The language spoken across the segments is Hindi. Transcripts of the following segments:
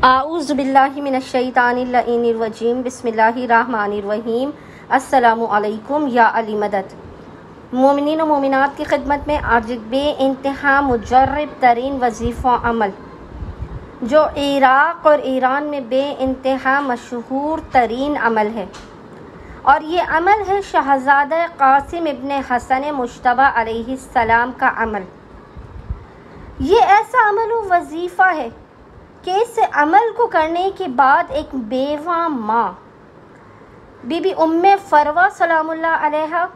आऊज़ु बिल्लाहि मिनश्शैतानिर्रजीम बिस्मिल्लाहिर्रहमानिर्रहीम। अस्सलामु अलैकुम या अली मदद। मोमिनीन और मोमिनात की खिदमत में आज बे इंतहा मुजर्रब तरीन वजीफ़ा अमल जो इराक़ और ईरान में बे इंतहा मशहूर तरीन अमल है, और ये अमल है शहज़ादा क़ासिम इब्न हसन मुज्तबा अलैहिस्सलाम का अमल। ये ऐसा अमल व वजीफ़ा है कि इस अमल को करने के बाद एक बेवा माँ बीबी उम्मे फरवा सलामुल्लाह अलैहा,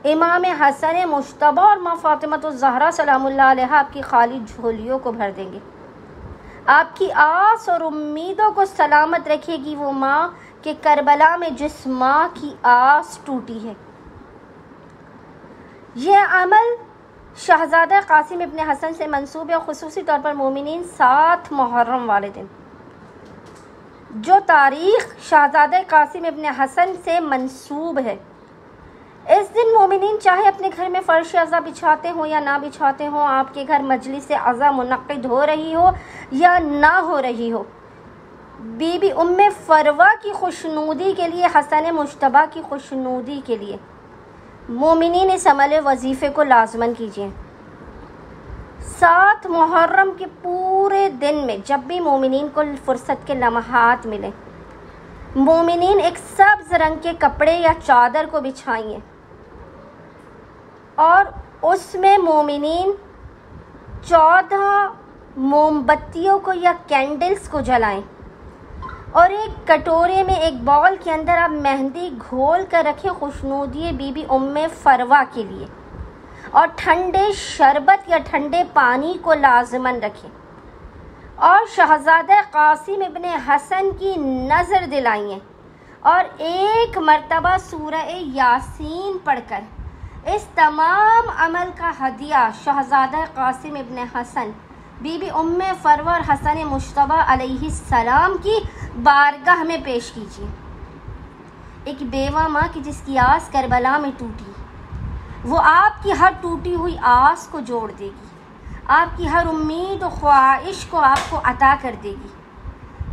इमाम हसन मुज्तबा और माँ फ़ातिमा ज़हरा सलामुल्लाह अलैहा आपकी खाली झोलियों को भर देंगे। आपकी आस और उम्मीदों को सलामत रखेगी वो माँ कि करबला में जिस माँ की आस टूटी है। यह अमल शहज़ादा क़ासिम इब्न हसन से मंसूब है, खुसूसी तौर पर मोमिनीन 7 मुहर्रम वाले दिन, जो तारीख़ शहज़ादा क़ासिम इब्न हसन से मंसूब है। इस दिन मोमिनीन चाहे अपने घर में फ़र्श अज़ा बिछाते हों या ना बिछाते हों, आपके घर मजलिस अज़ा मुनक़्क़िद हो रही हो या ना हो रही हो, बीबी उम्मे फरवा की खुशनूदी के लिए, हसन मुज्तबा की खुशनूदी के लिए मोमिनीन इस अमल वजीफ़े को लाज़मन कीजिए। 7 मुहर्रम के पूरे दिन में जब भी मोमिनीन को फ़ुर्सत के लम्हात मिले, मोमिनीन एक सब्ज़ रंग के कपड़े या चादर को बिछाइए और उसमें मोमिनीन 14 मोमबत्तियों को या कैंडल्स को जलाएं, और एक कटोरे में, एक बॉल के अंदर आप मेहंदी घोल कर रखें खुशनूदी बीबी उम्मे फरवा के लिए, और ठंडे शरबत या ठंडे पानी को लाजमन रखें और शहज़ादा क़ासिम इब्न हसन की नज़र दिलाइए और एक मरतबा सूरह यासीन पढ़कर इस तमाम अमल का हदिया शहज़ादा क़ासिम इब्न हसन, बीबी उम्मे फरवा और हसन मुज्तबा अलैहिस्सलाम की बारगाह में पेश कीजिए। एक बेवा माँ की जिसकी आस करबला में टूटी, वो आपकी हर टूटी हुई आस को जोड़ देगी, आपकी हर उम्मीद और ख्वाहिश को आपको अता कर देगी।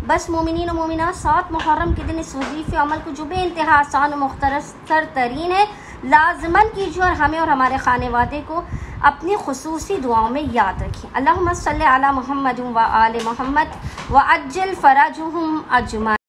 बस मोमिनीन और मोमिनात 7 मुहर्रम के दिन इस वजीफ़े अमल को जो बेइंतहा आसान और मुख्तसर तरीन है लाजमन कीजिए, और हमें और हमारे खानेवादे को अपनी खुसूसी दुआओं में याद रखें। अल्लाहुम्मा सल्ली अला मुहम्मद व आले मुहम्मद व अज्जिल फरजहुम अजमईन।